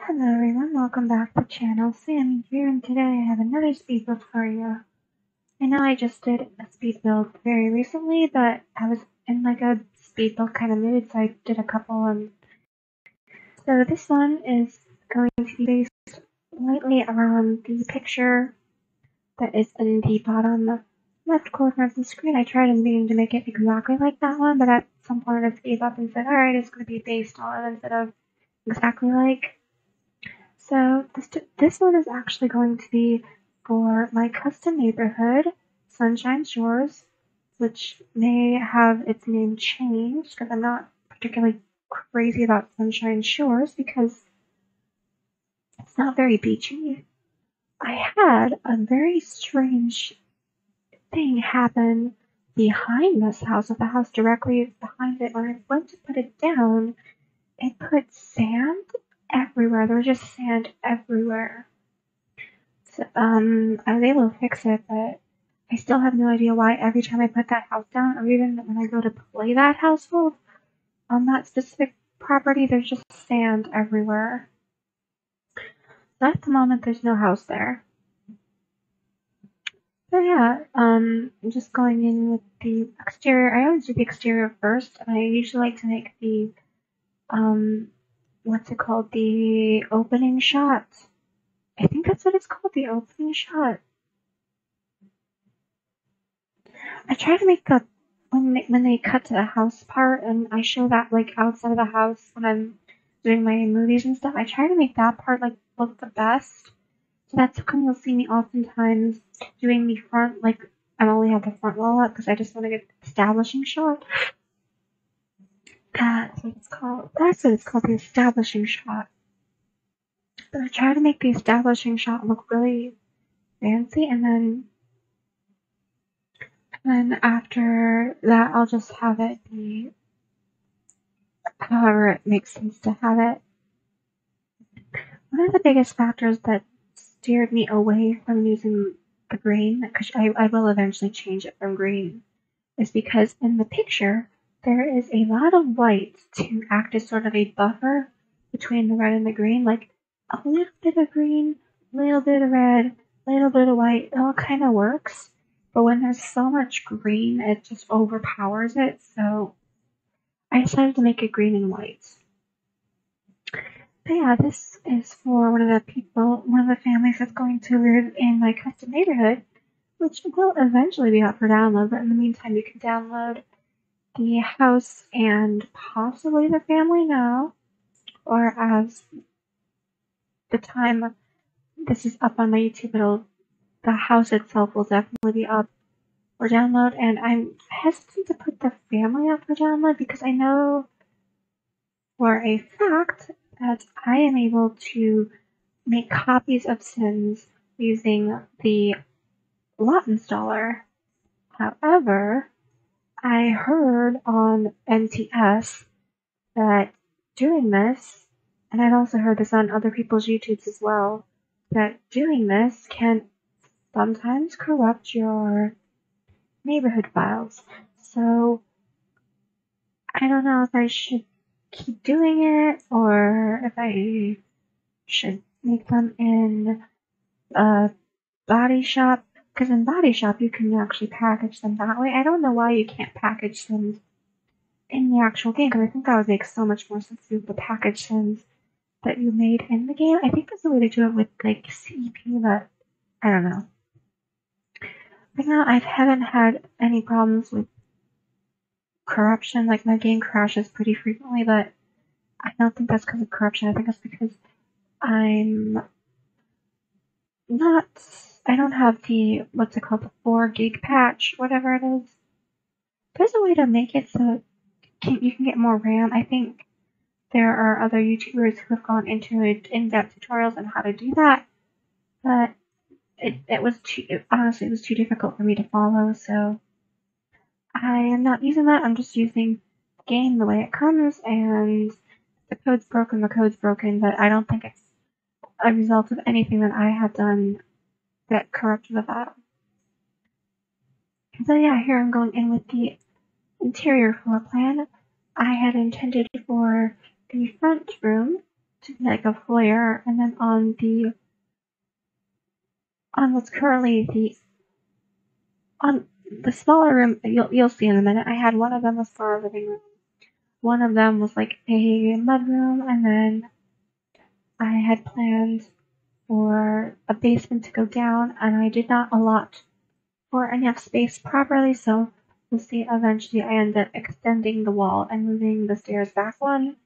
Hello everyone, welcome back to the channel. Sammy here, and today I have another speed build for you. I know I just did a speed build very recently, but I was in like a speed build kind of mood, so I did a couple. So this one is going to be based lightly around the picture that is in the bottom left corner of the screen. I tried in the beginning to make it exactly like that one, but at some point I gave up and said, alright, it's going to be based on instead of exactly like. So this one is actually going to be for my custom neighborhood, Sunshine Shores, which may have its name changed because I'm not particularly crazy about Sunshine Shores because it's not very beachy. I had a very strange thing happen behind this house, with the house directly behind it. When I went to put it down, it put sand everywhere. There was just sand everywhere. So, I was able to fix it, but I still have no idea why every time I put that house down, or even when I go to play that household on that specific property, there's just sand everywhere. So at the moment, there's no house there. So yeah, I'm just going in with the exterior. I always do the exterior first, and I usually like to make the, what's it called? The opening shot. I think that's what it's called, the opening shot. I try to make the when they cut to the house part, and I show that like outside of the house when I'm doing my movies and stuff. I try to make that part like look the best. So that's when you'll see me oftentimes doing the front, like I only have the front wall up because I just want to get the establishing shot. That's what it's called. That's what it's called, the establishing shot. But I try to make the establishing shot look really fancy, and then after that, I'll just have it be however it makes sense to have it. One of the biggest factors that steered me away from using the green, because I will eventually change it from green, is because in the picture, there is a lot of white to act as sort of a buffer between the red and the green, like a little bit of green, a little bit of red, a little bit of white, it all kind of works. But when there's so much green, it just overpowers it, so I decided to make it green and white. But yeah, this is for one of the families that's going to live in my custom neighborhood, which will eventually be up for download, but in the meantime you can download the house and possibly the family now, or as the time this is up on my YouTube, the house itself will definitely be up for download, and I'm hesitant to put the family up for download because I know for a fact that I am able to make copies of Sims using the lot installer. However, I heard on NTS that doing this, and I've also heard this on other people's YouTubes as well, that doing this can sometimes corrupt your neighborhood files. So I don't know if I should keep doing it or if I should make them in a body shop, because in body shop you can actually package them that way. I don't know why you can't package them in the actual game, because I think that would make so much more sense to be able to package them that you made in the game. I think there's a way to do it with like CP, but I don't know. Right now I haven't had any problems with corruption. Like my game crashes pretty frequently, but I don't think that's because of corruption. I think it's because I don't have the, what's it called, the 4 gig patch, whatever it is. There's a way to make it so you can get more RAM. I think there are other YouTubers who have gone into in-depth tutorials on how to do that, but honestly, it was too difficult for me to follow, so I am not using that. I'm just using the game the way it comes, and the code's broken, but I don't think it's a result of anything that I have done that corrupted the file. So yeah, here I'm going in with the interior floor plan. I had intended for the front room to be like a foyer, and then on what's currently on the smaller room, you'll see in a minute. I had one of them was for our living room. One of them was like a mudroom, and then I had planned for a basement to go down, and I did not allot for enough space properly, so you'll see eventually I ended up extending the wall and moving the stairs back one.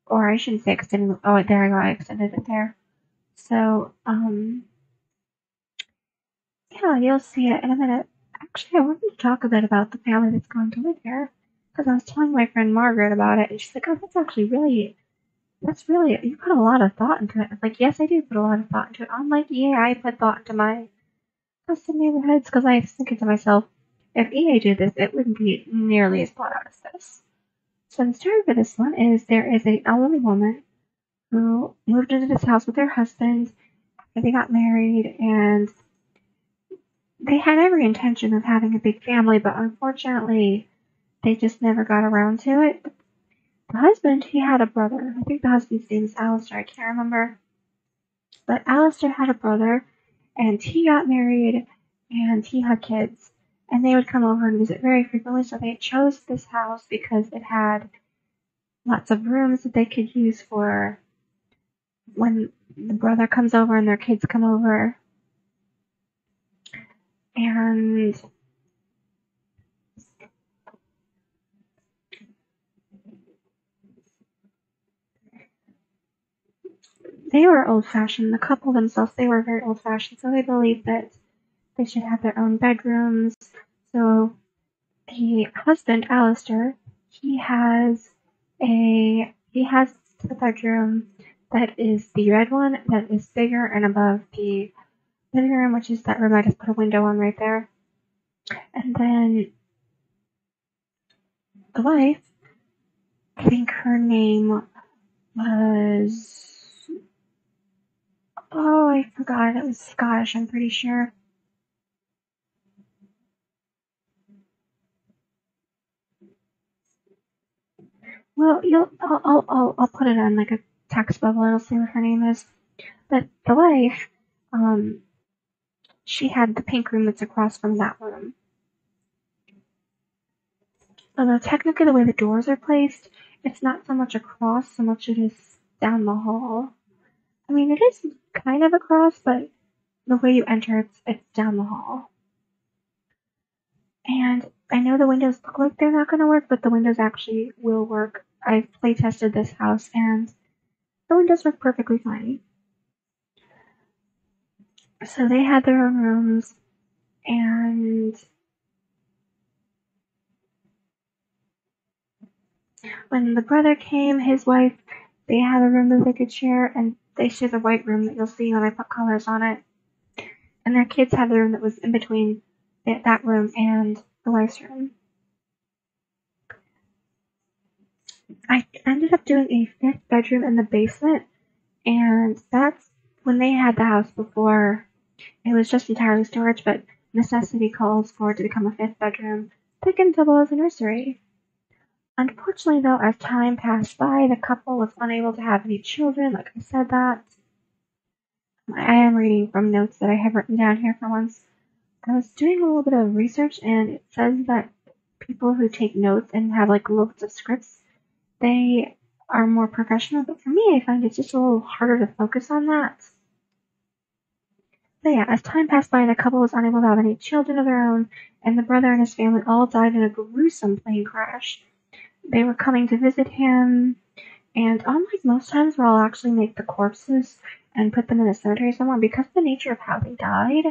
Or I shouldn't say extending, oh, there I go, I extended it there. So, yeah, you'll see it in a minute. Actually, I wanted to talk a bit about the family that's going to live here, because I was telling my friend Margaret about it, and she's like, oh, that's really, you put a lot of thought into it. I was like, yes, I do put a lot of thought into it. I'm like, yeah, I put thought into my custom neighborhoods, because I was thinking to myself, if EA did this, it wouldn't be nearly as thought out as this. So the story for this one is there is an elderly woman who moved into this house with her husband after they got married, and they had every intention of having a big family, but unfortunately, they just never got around to it. The husband, he had a brother. I think the husband's name is Alistair. I can't remember. But Alistair had a brother, and he got married, and he had kids. And they would come over and visit very frequently, so they chose this house because it had lots of rooms that they could use for when the brother comes over and their kids come over. And they were old-fashioned. The couple themselves, they were very old-fashioned, so they believed that they should have their own bedrooms. So the husband, Alistair, he has the bedroom that is the red one that is bigger and above the living room, which is that room I just put a window on right there. And then the wife, I think her name was, oh, I forgot, it was Scottish, I'm pretty sure. Well, I'll put it on like a text bubble. It'll say what her name is. But the wife, um, she had the pink room that's across from that room. Although technically the way the doors are placed, it's not so much across so much it is down the hall. I mean, it is kind of across, but the way you enter, it's down the hall. And I know the windows look like they're not going to work, but the windows actually will work. I've play tested this house, and the windows work perfectly fine. So they had their own rooms, and when the brother came, his wife, they had a room that they could share, and they share the white room that you'll see when I put colors on it. And their kids had the room that was in between that room and the wife's room. I ended up doing a fifth bedroom in the basement, and that's when they had the house before. It was just entirely storage, but necessity calls for it to become a fifth bedroom that can double as a nursery. Unfortunately, though, as time passed by, the couple was unable to have any children. Like I said, that I am reading from notes that I have written down here for once. I was doing a little bit of research, and it says that people who take notes and have like loads of scripts, they are more professional. But for me, I find it's just a little harder to focus on that. But yeah, as time passed by, the couple was unable to have any children of their own, and the brother and his family all died in a gruesome plane crash. They were coming to visit him, and unlike most times where I'll actually make the corpses and put them in a cemetery somewhere, because of the nature of how they died,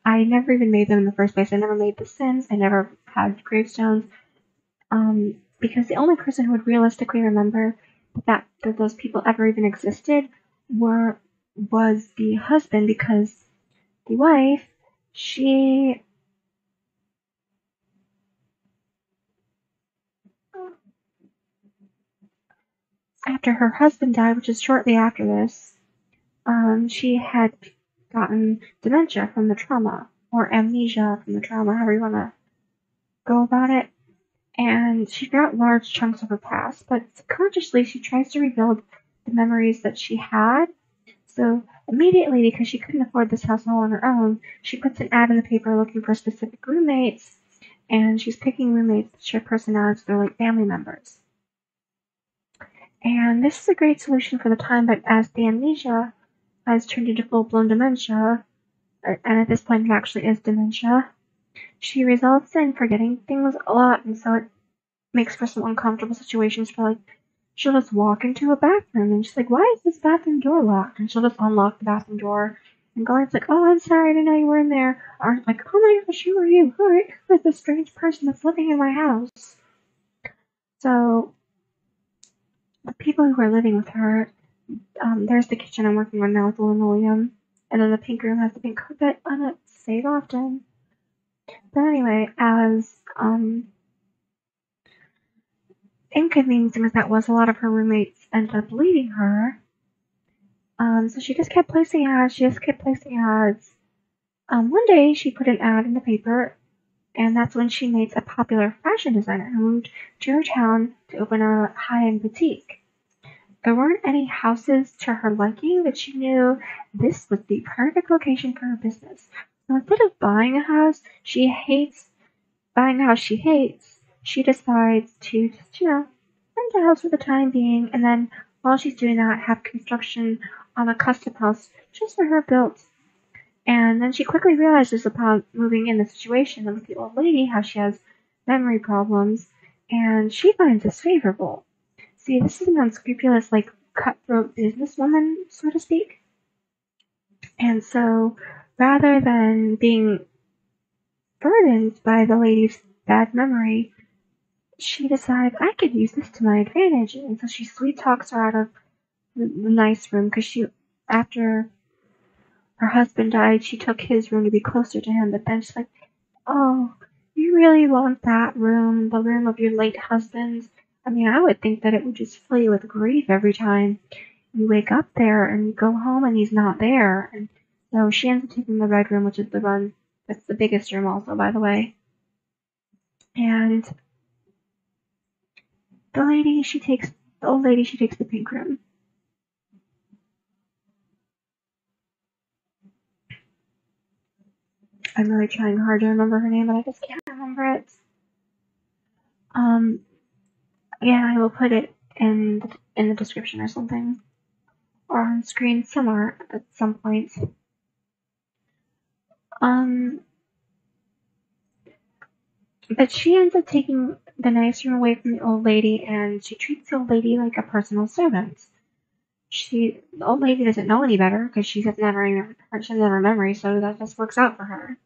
I never even made them in the first place. I never made the Sims. I never had gravestones. Because the only person who would realistically remember that those people ever even existed was the husband, because the wife, she after her husband died, which is shortly after this, she had gotten dementia from the trauma, or amnesia from the trauma, however you want to go about it. And she forgot large chunks of her past, but subconsciously she tries to rebuild the memories that she had. So immediately, because she couldn't afford this house all on her own, she puts an ad in the paper looking for specific roommates, and she's picking roommates that share personalities with their like family members. And this is a great solution for the time, but as the amnesia has turned into full-blown dementia, and at this point it actually is dementia, she results in forgetting things a lot, and so it makes for some uncomfortable situations for like, she'll just walk into a bathroom and she's like, why is this bathroom door locked? And she'll just unlock the bathroom door and go in. It's like, oh, I'm sorry, I didn't know you were in there. Or like, oh my gosh, who are you? Who is this strange person that's living in my house? So the people who are living with her, there's the kitchen I'm working on now with the linoleum. And then the pink room has the pink carpet on it, save often. But anyway, as inconveniencing as that was, a lot of her roommates ended up leaving her. So she just kept placing ads. One day she put an ad in the paper, and that's when she meets a popular fashion designer who moved to her town to open a high-end boutique. There weren't any houses to her liking, but she knew this was the perfect location for her business. So instead of buying a house she hates, she decides to just, rent a house for the time being, and then while she's doing that, have construction on a custom house just for her built. And then she quickly realizes upon moving in the situation with the old lady how she has memory problems, and she finds this favorable. See, this is an unscrupulous, like, cutthroat businesswoman, so to speak. And so, rather than being burdened by the lady's bad memory, she decides, I could use this to my advantage. And so she sweet talks her out of the nice room, because after her husband died, she took his room to be closer to him, but then she's like, oh, you really want that room, the room of your late husband? I mean, I would think that it would just fill you with grief every time you wake up there and you go home and he's not there. And so she ends up taking the red room, which is the one that's the biggest room also, by the way. And the old lady, she takes the pink room. I'm really trying hard to remember her name, but I just can't remember it. Yeah, I will put it in the description or something, or on screen somewhere at some point. But she ends up taking the nice room away from the old lady, and she treats the old lady like a personal servant. The old lady doesn't know any better because she doesn't have her memory, so that just works out for her.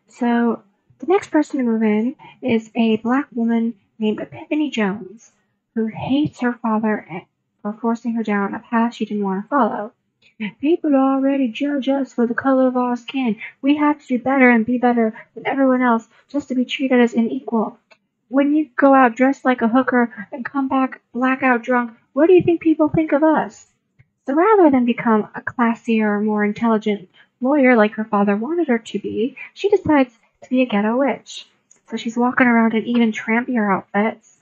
So the next person to move in is a black woman named Epiphany Jones, who hates her father for forcing her down a path she didn't want to follow. People already judge us for the color of our skin. We have to do better and be better than everyone else just to be treated as an equal. When you go out dressed like a hooker and come back blackout drunk, what do you think people think of us? So rather than become a classier, more intelligent lawyer like her father wanted her to be, she decides to be a ghetto witch. So she's walking around in even trampier outfits,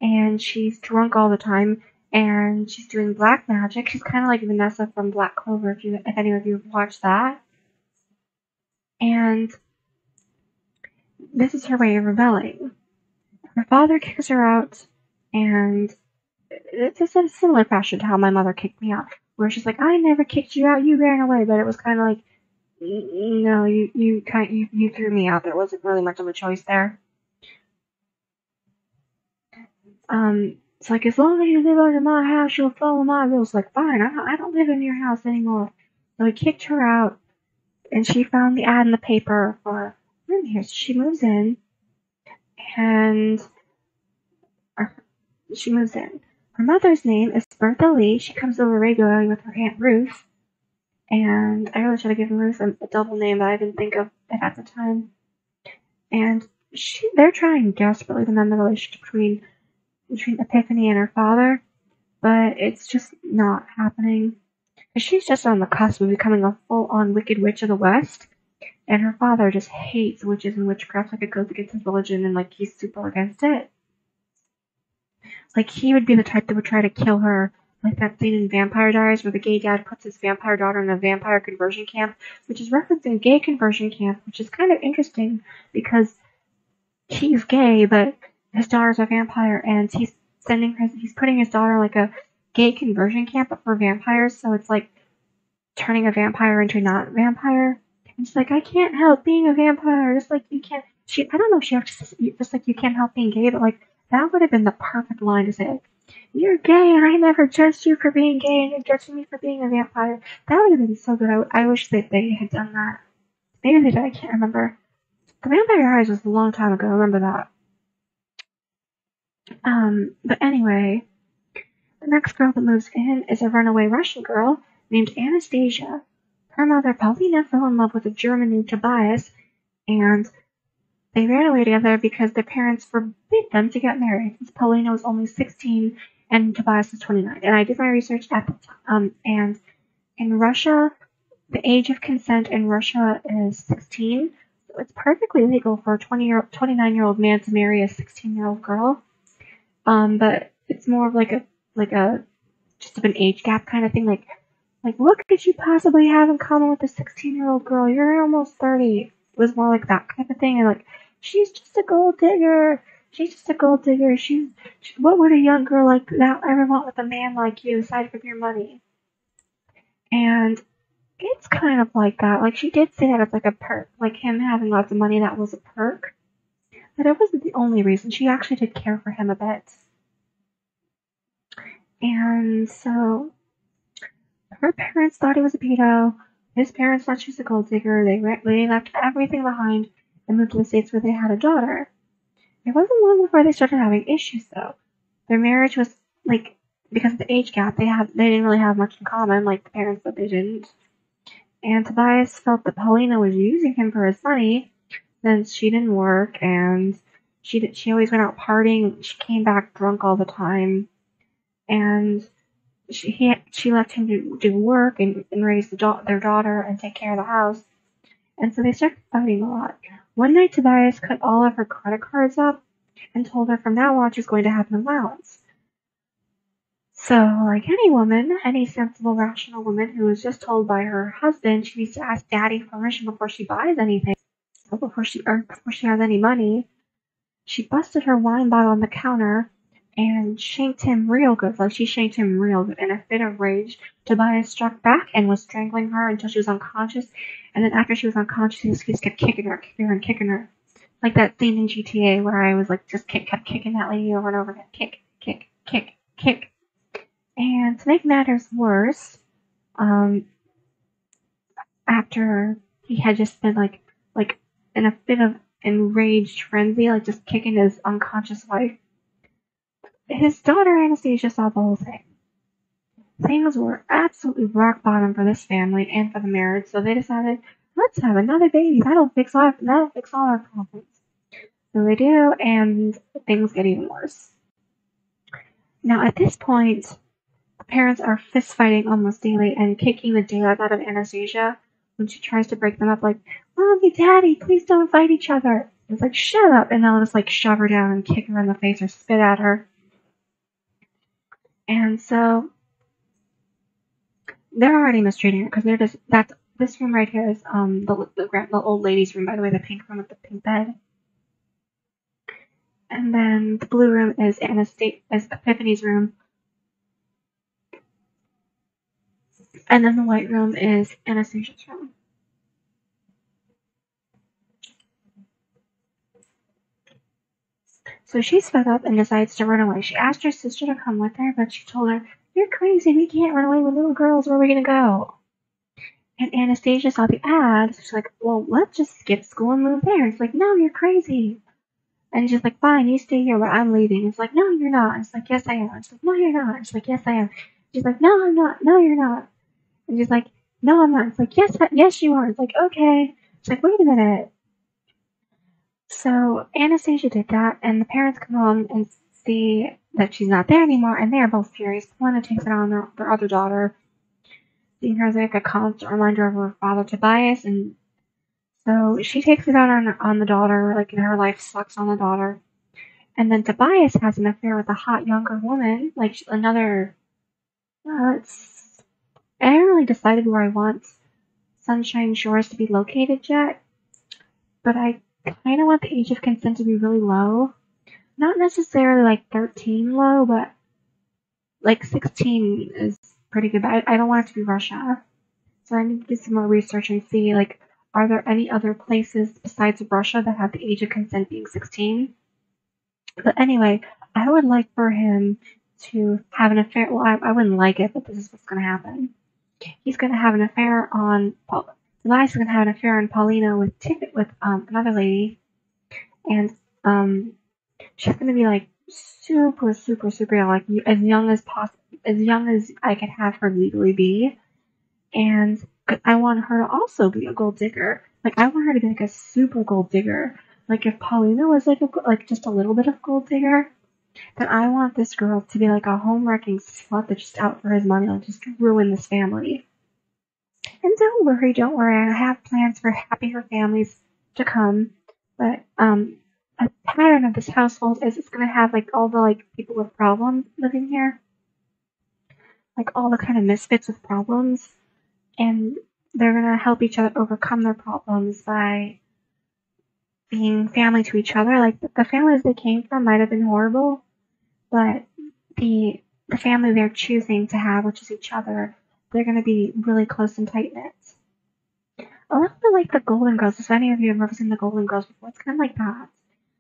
and she's drunk all the time, and she's doing black magic. She's kind of like Vanessa from Black Clover, if any of you have watched that. And this is her way of rebelling. Her father kicks her out, and it's just a similar fashion to how my mother kicked me out, where she's like, I never kicked you out, you ran away, but it was kind of like, no, you threw me out. There wasn't really much of a choice there. It's like, as long as you live under my house, you'll follow my rules. Like, fine, I don't live in your house anymore. So he kicked her out, and she found the ad in the paper for room here. So she moves in, and she moves in. Her mother's name is Bertha Lee. She comes over regularly with her Aunt Ruth. And I really should have given Ruth a double name, but I didn't think of it at the time. And they're trying desperately to mend the relationship between Epiphany and her father, but it's just not happening. She's just on the cusp of becoming a full-on Wicked Witch of the West, And her father just hates witches and witchcraft, like it goes against his religion, and like he's super against it. Like he would be the type that would try to kill her, like that scene in Vampire Diaries where the gay dad puts his vampire daughter in a vampire conversion camp, which is referencing gay conversion camp, which is kind of interesting because he's gay, but his daughter's a vampire, and he's putting his daughter in like a gay conversion camp, but for vampires, so it's like turning a vampire into not a vampire. And she's like, I can't help being a vampire, just like you can't. I don't know if she actually, just like you can't help being gay, but like that would have been the perfect line to say. Like, you're gay, and I never judged you for being gay, and you're judging me for being a vampire. That would have been so good. I wish that they had done that. Maybe they did. I can't remember. The Vampire Diaries was a long time ago. I remember that. But anyway, the next girl that moves in is a runaway Russian girl named Anastasia. Her mother, Paulina, fell in love with a German named Tobias, and they ran away together because their parents forbid them to get married, since Paulina was only 16 and Tobias was 29. And I did my research at the time, and in Russia, the age of consent in Russia is 16, so it's perfectly legal for a 29-year-old man to marry a 16-year-old girl. But it's more of like a just of an age gap kind of thing. Like what could you possibly have in common with a 16-year-old girl? You're almost 30. It was more like that kind of thing. And like, she's just a gold digger. She's just a gold digger. What would a young girl like that ever want with a man like you aside from your money? And it's kind of like that. Like, she did say that it's like a perk. Like, him having lots of money, that was a perk. But it wasn't the only reason. She actually did care for him a bit. And so her parents thought he was a pedo. His parents thought she was a gold digger. They left everything behind and moved to the States where they had a daughter. It wasn't long before they started having issues, though. Their marriage was, like, because of the age gap, they didn't really have much in common, like the parents said they didn't. And Tobias felt that Paulina was using him for his money, since she didn't work, and she always went out partying. She came back drunk all the time, and she left him to do work and raise their daughter and take care of the house. And so they started fighting a lot. One night, Tobias cut all of her credit cards up and told her from now on she was going to have an allowance. So, like any sensible, rational woman who was just told by her husband she needs to ask daddy permission before she buys anything, or before she has any money, she busted her wine bottle on the counter and shanked him real good. Like, she shanked him real good. In a fit of rage, Tobias struck back and was strangling her until she was unconscious. And then after she was unconscious, he just kept kicking her. Like that scene in GTA where I was like, just kept kicking that lady over and over again. Kick, kick, kick, kick. And to make matters worse, after he had just been like in a fit of enraged frenzy, like just kicking his unconscious wife, his daughter Anastasia saw the whole thing. Things were absolutely rock bottom for this family and for the marriage, so they decided, let's have another baby. That'll fix all our problems. So they do, and things get even worse. Now at this point, the parents are fist fighting almost daily and kicking the daylight out of Anastasia when she tries to break them up, like, Mommy, Daddy, please don't fight each other. It's like, shut up, and they'll just like shove her down and kick her in the face or spit at her. And so they're already mistreating her because this room right here is the old lady's room, by the way, the pink room with the pink bed. And then the blue room is Epiphany's room. And then the white room is Anastasia's room. So she's fed up and decides to run away. She asked her sister to come with her, but she told her, you're crazy, we can't run away with little girls, where are we gonna go? And Anastasia saw the ad, so she's like, well, let's just skip school and move there. It's like, no, you're crazy. And she's like, fine, you stay here, but I'm leaving. It's like, no, you're not. It's like, yes, I am. She's like, no, you're not. She's like, yes, I am. She's like, no, I'm not. No, you're not. And she's like, no, I'm not. It's like, yes, you are. It's like, okay. She's like, wait a minute. So Anastasia did that, and the parents come home and see that she's not there anymore, and they are both furious. Paulina takes it on their other daughter, seeing her as like a constant reminder of her father Tobias, and So she takes it out on the daughter, like her life sucks on the daughter. And then Tobias has an affair with a hot younger woman, like another. It's I haven't really decided where I want Sunshine Shores to be located yet, but I kind of want the age of consent to be really low. Not necessarily like 13 low, but like 16 is pretty good. But I don't want it to be Russia. So I need to do some more research and see, like, are there any other places besides Russia that have the age of consent being 16? But anyway, I would like for him to have an affair. Well, I wouldn't like it, but this is what's going to happen. He's going to have an affair on Elias is going to have an affair on Paulina with another lady, and she's going to be like super, super, super young, like as young as possible, as young as I could have her legally be, and I want her to also be a gold digger. Like I want her to be like a super gold digger. Like if Paulina was like just a little bit of gold digger, then I want this girl to be like a home wrecking slut that's just out for his money, like just ruin this family. And don't worry, I have plans for happier families to come. But a pattern of this household is it's gonna have like all the like people with problems living here, like all the kind of misfits with problems, and they're gonna help each other overcome their problems by being family to each other. Like the families they came from might have been horrible, but the the family they're choosing to have, which is each other, they're gonna be really close and tight knit. A little bit like the Golden Girls. If any of you have ever seen the Golden Girls before, it's kind of like that.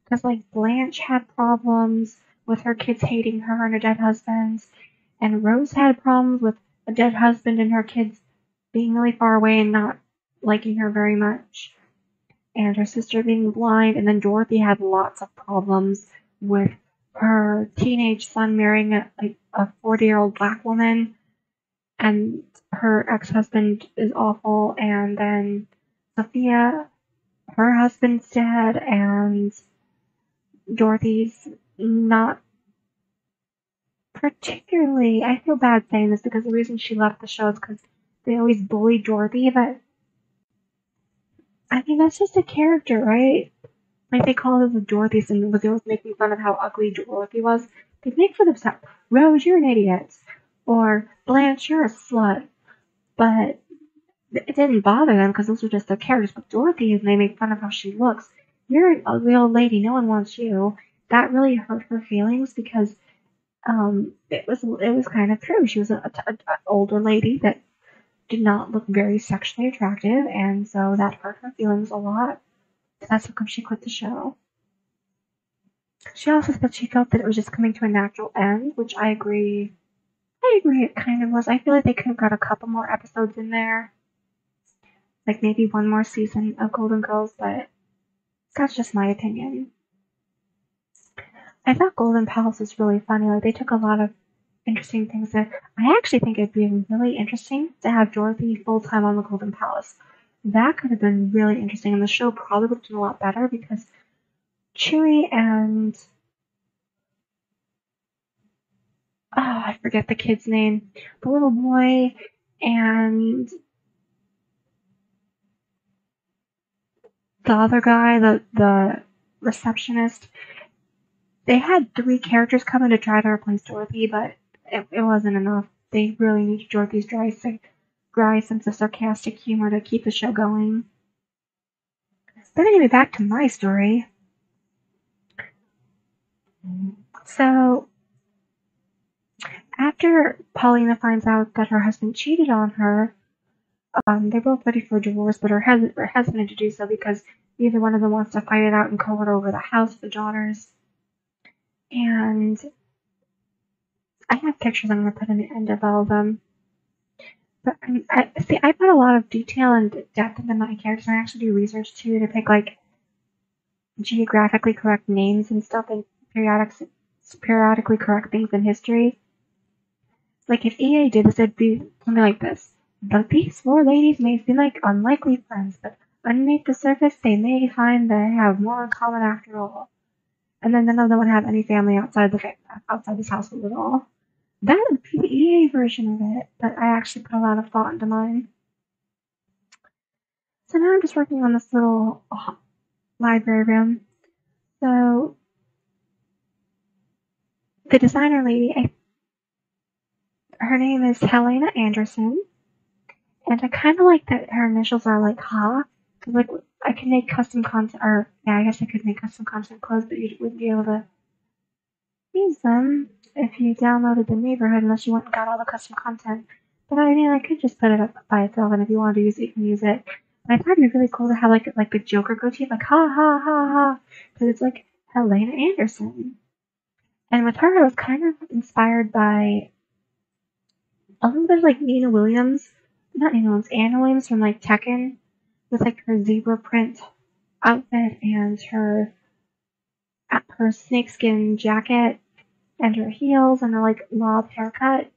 Because like Blanche had problems with her kids hating her and her dead husband, and Rose had problems with a dead husband and her kids being really far away and not liking her very much, and her sister being blind, and then Dorothy had lots of problems with her teenage son marrying a 40-year-old black woman, and her ex-husband is awful, and then Sophia, her husband's dead, and Dorothy's not particularly. I feel bad saying this because the reason she left the show is because they always bullied Dorothy, but I mean, that's just a character, right? Like, they called her the Dorothy syndrome because they always making fun of how ugly Dorothy was. They make fun of stuff. Rose, you're an idiot. Or, Blanche, you're a slut. But it didn't bother them because those are just their characters. But Dorothy, they make fun of how she looks. You're an ugly old lady. No one wants you. That really hurt her feelings because it was kind of true. She was an older lady that did not look very sexually attractive, and so that hurt her feelings a lot. That's how come she quit the show. She also said she felt that it was just coming to a natural end, which I agree. I agree it kind of was. I feel like they could have got a couple more episodes in there. Like maybe one more season of Golden Girls, but that's just my opinion. I thought Golden Palace was really funny. Like they took a lot of interesting things there. I actually think it'd be really interesting to have Dorothy full time on the Golden Palace. That could have been really interesting, and the show probably would have done a lot better because Chewie and I forget the kid's name, the little boy and the other guy, the receptionist. They had three characters coming to try to replace Dorothy, but it wasn't enough. They really needed Dorothy's dry sense of sarcastic humor to keep the show going. But anyway, back to my story. So, after Paulina finds out that her husband cheated on her, they're both ready for a divorce, but are hesitant to do so because neither one of them wants to fight it out in court over the house of the daughters. And I have pictures I'm going to put in the end of all of them. But I put a lot of detail and depth into my characters, and I actually do research too to pick like geographically correct names and stuff, and periodically correct things in history. Like if EA did this, it'd be something like this. But these four ladies may seem like unlikely friends, but underneath the surface, they may find they have more in common after all. And then none of them would have any family outside this household at all. That would be the EA version of it, but I actually put a lot of thought into mine. So now I'm just working on this little library room. So the designer lady, her name is Helena Anderson, and I kind of like that her initials are like Ha. Cause like I can make custom content, or yeah, I guess I could make custom content clothes, but you wouldn't be able to use them if you downloaded the neighborhood unless you went and got all the custom content. But I mean, I could just put it up by itself, and if you wanted to use it, you can use it. But I thought it'd be really cool to have like the Joker goatee, like ha ha ha ha, because it's like Helena Anderson. And with her, I was kind of inspired by a little bit of like Nina Williams, not Nina Williams, Anna Williams from like Tekken, with like her zebra print outfit and her snakeskin jacket and her heels and her like lob haircut.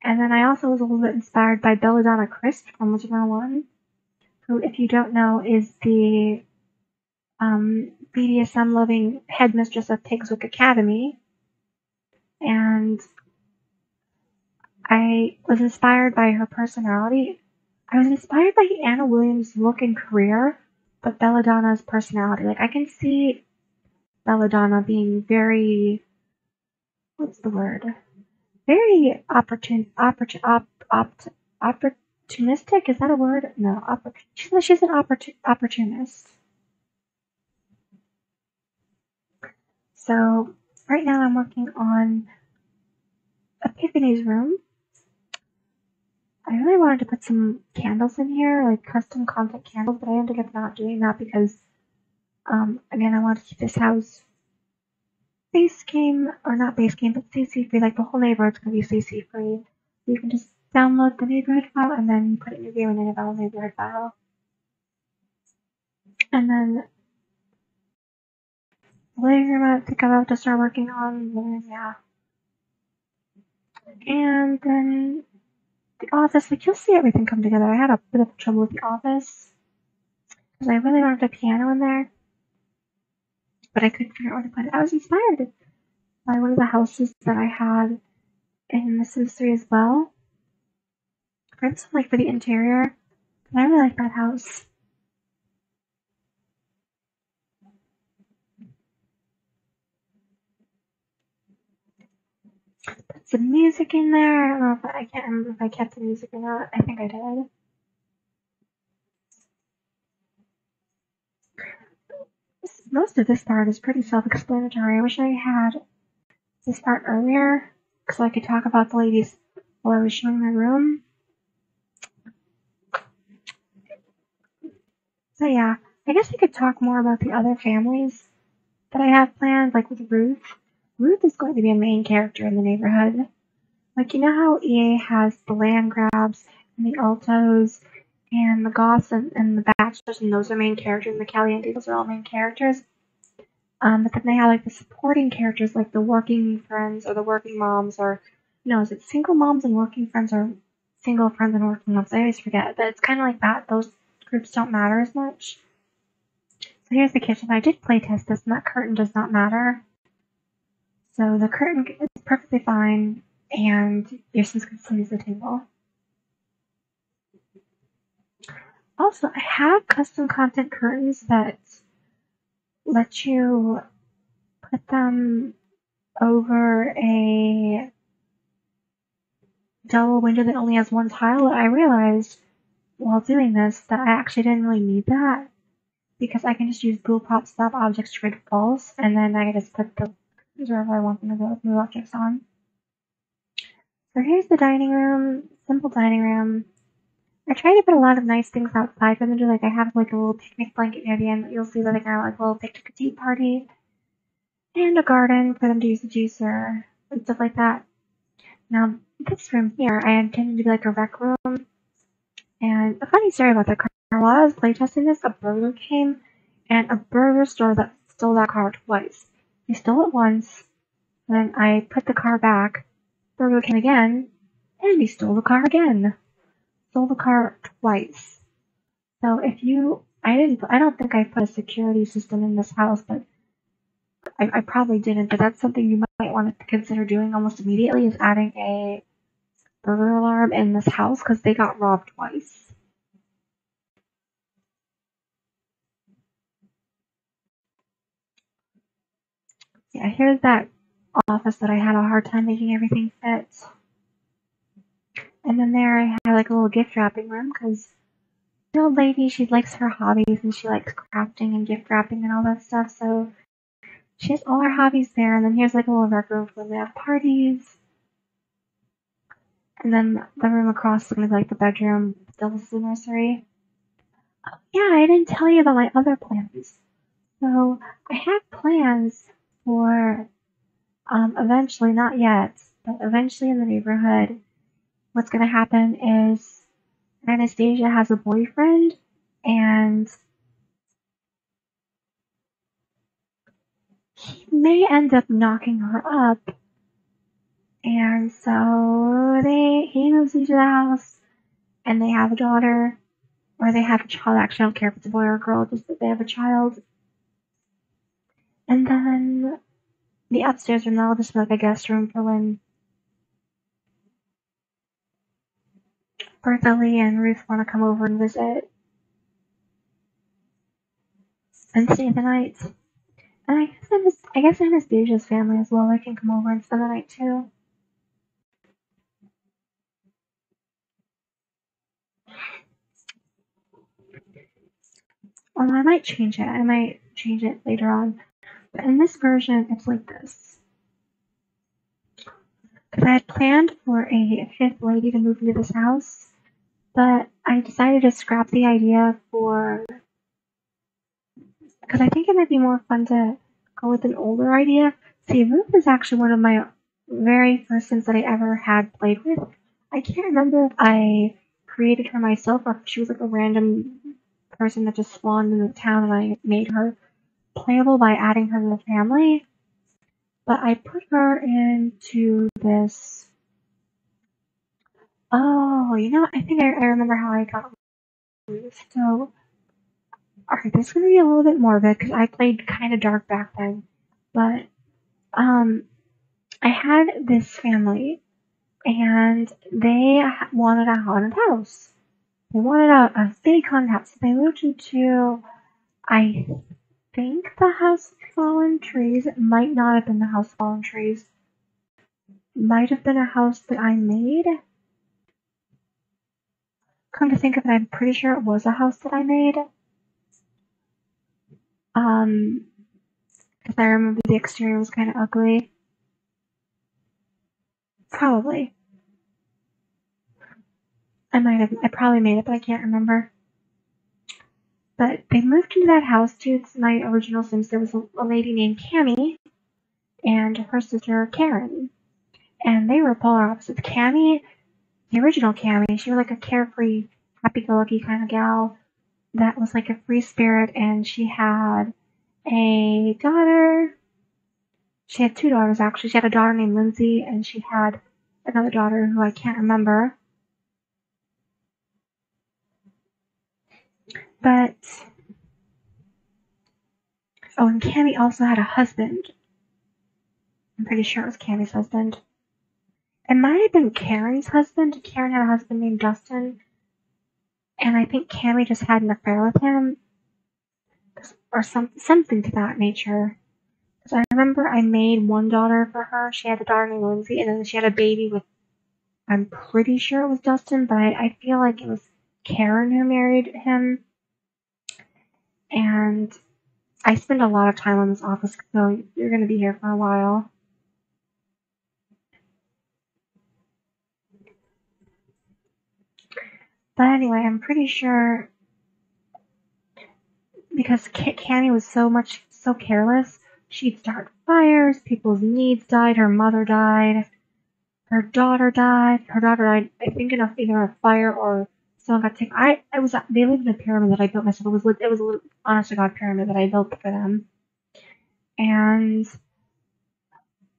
And then I also was a little bit inspired by Belladonna Crisp from Wizard 101, who, if you don't know, is the BDSM loving headmistress of Pigswick Academy. And I was inspired by her personality. I was inspired by Anna Williams' look and career, but Belladonna's personality. Like, I can see Belladonna being very, what's the word? Very opportunistic. Is that a word? No, she's an opportunist. So right now I'm working on Epiphany's room. I really wanted to put some candles in here, like custom content candles, but I ended up not doing that because, again, I wanted to keep this house base game, or not base game, but CC free. Like the whole neighborhood's gonna be CC free. So you can just download the neighborhood file and then put it in your game and then install the neighborhood file. And then the living room I think I'm about to start working on, yeah. And then the office, like you'll see everything come together. I had a bit of trouble with the office because I really wanted a piano in there, but I couldn't figure out where to put it. I was inspired by one of the houses that I had in The Sims 3 as well. For instance, like for the interior, I really like that house. Put some music in there. I don't know if I can't remember if I kept the music or not. I think I did. Most of this part is pretty self-explanatory. I wish I had this part earlier so I could talk about the ladies while I was showing my room. So yeah, I guess I could talk more about the other families that I have planned, like with Ruth. Ruth is going to be a main character in the neighborhood. Like, you know how EA has the land grabs and the altos and the goths and the bachelors, and those are main characters, and the Caliente, those are all main characters. But then they have like the supporting characters, like the working friends or the working moms, or no, is it single moms and working friends, or single friends and working moms? I always forget, but it's kind of like that. Those groups don't matter as much. So here's the kitchen. I did playtest this, and that curtain does not matter. So the curtain is perfectly fine, and your Sims can still use the table. Also, I have custom content curtains that let you put them over a double window that only has one tile. I realized while doing this that I actually didn't really need that because I can just use bool pop stop objects to create false, and then I can just put the wherever I want them to go with new objects on. So here's the dining room, simple dining room. I try to put a lot of nice things outside for them to do. Like I have like a little picnic blanket near the end. You'll see that I got like a little picnic tea party and a garden for them to use the juicer and stuff like that. Now this room here, I intended to be like a rec room. And a funny story about that car. While I was playtesting this, a burglar came, and a burglar stole that car twice. He stole it once, then I put the car back. Burglar came again, and he stole the car again. Stole the car twice. So if you, I don't think I put a security system in this house, but I probably didn't. But that's something you might want to consider doing almost immediately, is adding a burglar alarm in this house because they got robbed twice. yeah, here's that office that I had a hard time making everything fit. And then there I had like a little gift wrapping room because the old lady, she likes her hobbies and she likes crafting and gift wrapping and all that stuff. So she has all her hobbies there. And then here's like a little rec room for when they have parties. And then the room across is going to be like the bedroom, still the nursery. Oh, yeah, I didn't tell you about my other plans. So I have plans for eventually, not yet, but eventually in the neighborhood. What's going to happen is Anastasia has a boyfriend, and he may end up knocking her up. And so he moves into the house, and they have a daughter, or they have a child. Actually, I don't care if it's a boy or a girl, just that they have a child. And then the upstairs room, that'll just be like a guest room for when Bertha Lee and Ruth want to come over and visit and stay the night. And I guess Anastasia's family as well. They can come over and spend the night too. Or I might change it. I might change it later on. But in this version, it's like this. Because I had planned for a fifth lady to move into this house, but I decided to scrap the idea because I think it might be more fun to go with an older idea. See, Ruth is actually one of my very first Sims that I ever had played with. I can't remember if I created her myself or if she was like a random person that just spawned in the town and I made her playable by adding her to the family. But I put her into this. Oh, I think I remember how I got Ruth. So, alright, this is gonna be a little bit morbid because I played kind of dark back then. But, I had this family and they wanted a haunted house. They wanted a big haunted house. So they moved into, I think, the House of Fallen Trees. It might not have been the House of Fallen Trees. Might have been a house that I made. Come to think of it, I'm pretty sure it was a house that I made. Because I remember the exterior was kind of ugly. Probably. I probably made it, but I can't remember. But they moved into that house too. It's my original Sims. There was a lady named Cammy and her sister Karen. And they were polar opposites. Cammy, the original Cammy, she was like a carefree, happy-go-lucky kind of gal that was like a free spirit, and she had a daughter. She had two daughters, actually. She had a daughter named Lindsay, and she had another daughter who I can't remember. But, oh, and Cammy also had a husband. I'm pretty sure it was Cammy's husband. It might have been Karen's husband. Karen had a husband named Dustin, and I think Cammy just had an affair with him, or something to that nature. Because I remember I made one daughter for her. She had a daughter named Lindsay, and then she had a baby with, I'm pretty sure it was Dustin, but I feel like it was Karen who married him. And I spend a lot of time on this office, so you're going to be here for a while. But anyway, I'm pretty sure because Cammy was so careless, she'd start fires, people's needs died, her mother died, her daughter died. Her daughter died, I think, in either a fire or someone got taken. They lived in a pyramid that I built myself. It was a honest to God pyramid that I built for them. And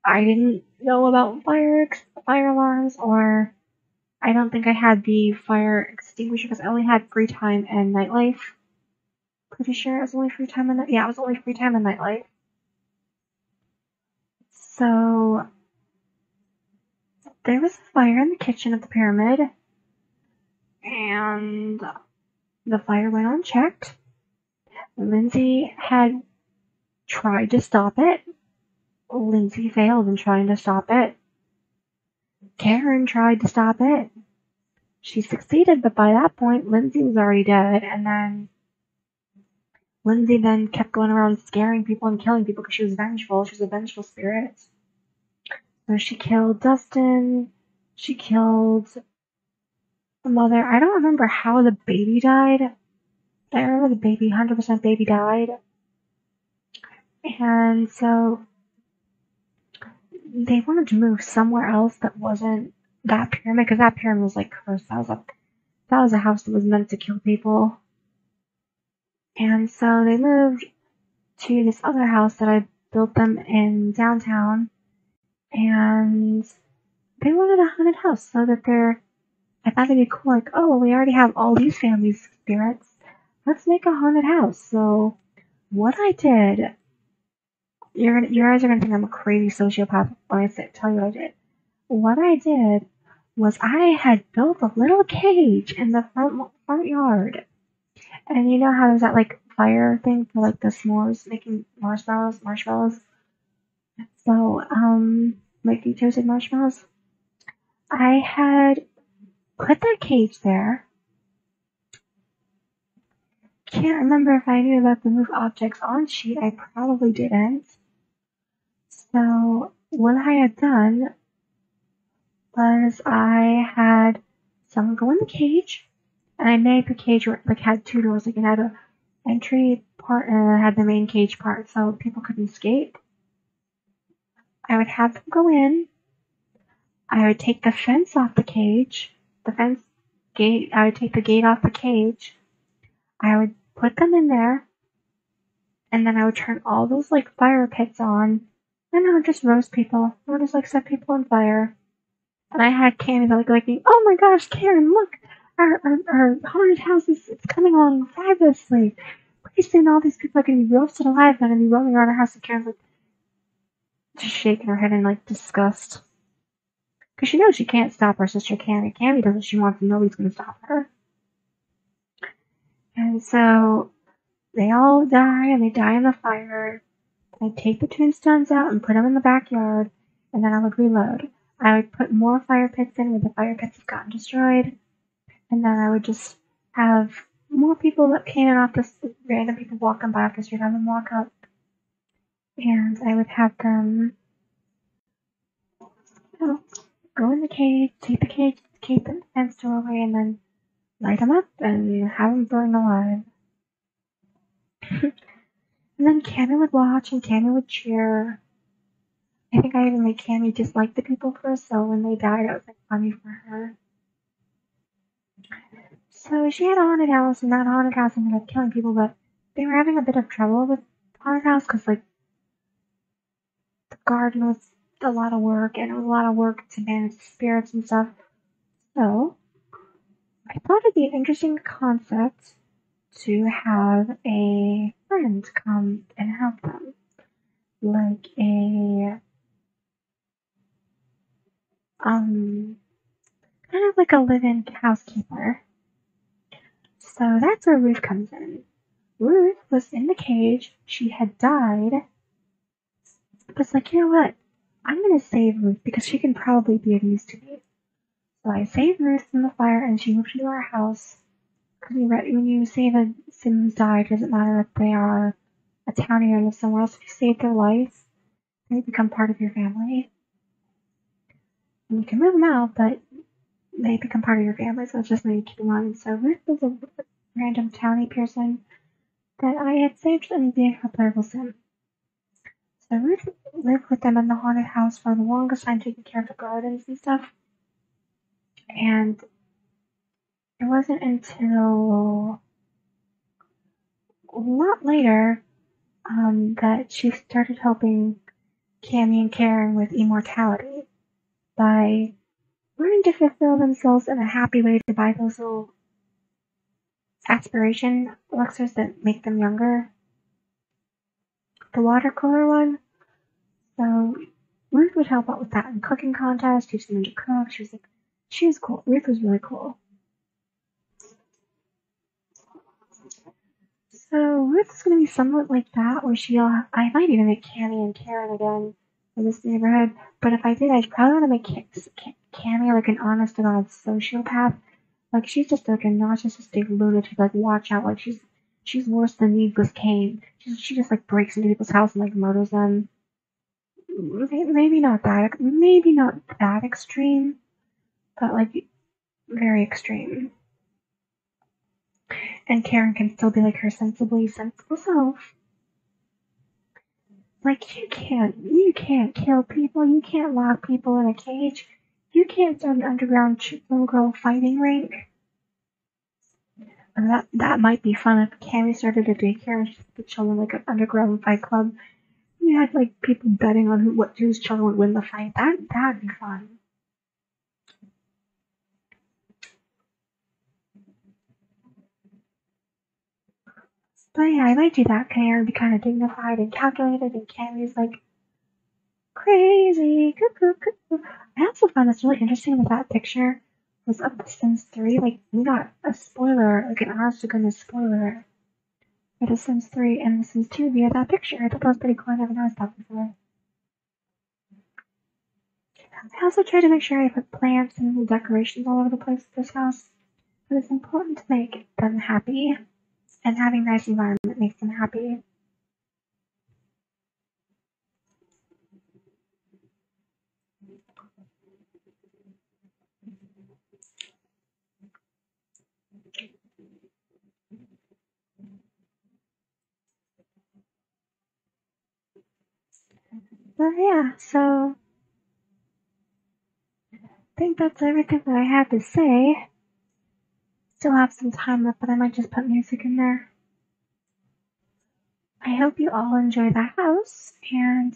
I didn't know about fire alarms, or I don't think I had the fire extinguisher because I only had free time and nightlife. Pretty sure it was only free time and it was only free time and nightlife. So there was a fire in the kitchen of the pyramid, and the fire went unchecked. Lindsay had tried to stop it, Lindsay failed in trying to stop it. Karen tried to stop it. She succeeded, but by that point, Lindsay was already dead, and then Lindsay then kept going around scaring people and killing people because she was vengeful. She was a vengeful spirit. So she killed Dustin. She killed the mother. I don't remember how the baby died. I remember the baby, 100% baby died. And so they wanted to move somewhere else that wasn't that pyramid, because that pyramid was like cursed. That was a house that was meant to kill people. And so they moved to this other house that I built them in downtown. And they wanted a haunted house so that I thought it'd be cool, like, oh, well, we already have all these family spirits. Let's make a haunted house. So what I did, you guys are gonna think I'm a crazy sociopath when I tell you what I did. What I did was I had built a little cage in the front yard. And you know how there's that like fire thing for like the s'mores, making marshmallows. So, making toasted marshmallows. I had put that cage there. Can't remember if I knew about the move objects on sheet. I probably didn't. So what I had done was I had someone go in the cage, and I made the cage like had two doors. Like it had a entry part and it had the main cage part, so people couldn't escape. I would have them go in. I would take the fence off the cage. The fence gate. I would take the gate off the cage. I would put them in there, and then I would turn all those like fire pits on, and I would just roast people. I would just like set people on fire. And I had Candy like, oh my gosh, Karen, look, our haunted house it's coming along fabulously. Pretty soon all these people are gonna be roasted alive. They're gonna be roaming around our house, and Karen's like just shaking her head in like disgust. Because she knows she can't stop her sister Candy. Candy does what she wants and nobody's gonna stop her. And so they all die, and they die in the fire. I'd take the tombstones out and put them in the backyard, and then I would reload. I would put more fire pits in where the fire pits have gotten destroyed, and then I would just have more people that came in off this, random people walking by off the street, have them walk up, and I would have them, go in the cage, take the fence door away, and then light them up and have them burn alive. And then Cammy would watch, and Cammy would cheer. I think I even made Cammy dislike the people first, so when they died, it was like funny for her. So she had a haunted house, and that haunted house ended up killing people, but they were having a bit of trouble with the haunted house because, like, the garden was a lot of work, and it was a lot of work to manage the spirits and stuff. So I thought it'd be an interesting concept to have a friend come and help them, like kind of like a live-in housekeeper. So that's where Ruth comes in. Ruth was in the cage. She had died. But it's like, you know what? I'm going to save Ruth because she can probably be of use to me. So I saved Ruth from the fire, and she moved into our house. Because when you save a Sims died, it doesn't matter if they are a townie or live somewhere else. If you save their life, they become part of your family. And you can move them out, but they become part of your family, so it's just something to keep in mind. So Ruth was a random townie person that I had saved and being a playable sim. So Ruth lived with them in the haunted house for the longest time, taking care of the gardens and stuff. And it wasn't until a lot later that she started helping Cammy and Karen with immortality by learning to fulfill themselves in a happy way to buy those little aspiration elixirs that make them younger. The watercolor one. So Ruth would help out with that in cooking contests, teach them to cook. She was cool. Ruth was really cool. So Ruth is going to be somewhat like that, where I might even make Cammy and Karen again, for this neighborhood. But if I did, I'd probably want to make Cammy like an honest to God sociopath. Like she's just like a narcissistic lunatic. Like watch out. Like she's worse than Needless Kane. She just like breaks into people's house and like murders them. Maybe not that extreme, but like very extreme. And Karen can still be like her sensible self. Like you can't kill people. You can't lock people in a cage. You can't start an underground little girl fighting rink. And that might be fun if Cammy started a daycare and she put children like an underground fight club. You had like people betting on whose children would win the fight. That'd be fun. But yeah, I might do that. Karen would be kind of dignified and calculated, and Cammy's like crazy. Cuckoo, cuckoo. I also found this really interesting that that picture was of The Sims 3. Like we got a spoiler, like an honest to goodness spoiler for The Sims 3 and The Sims 2 via that picture. I thought that was pretty cool. I never noticed that before. I also try to make sure I put plants and little decorations all over the place of this house. But it's important to make them happy, and having a nice environment makes them happy. But yeah, so I think that's everything that I had to say. Still have some time left, but I might just put music in there. I hope you all enjoy the house, and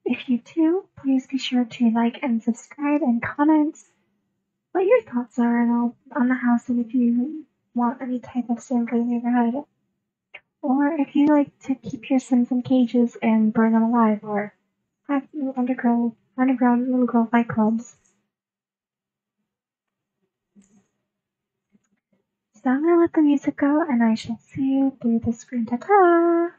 if you do, please be sure to like and subscribe and comment what your thoughts are on the house, and if you want any type of sim for the neighborhood, or if you like to keep your Sims in cages and burn them alive, or have underground little girl fight clubs. So I'm gonna let the music go, and I shall see you through the screen. Ta-ta!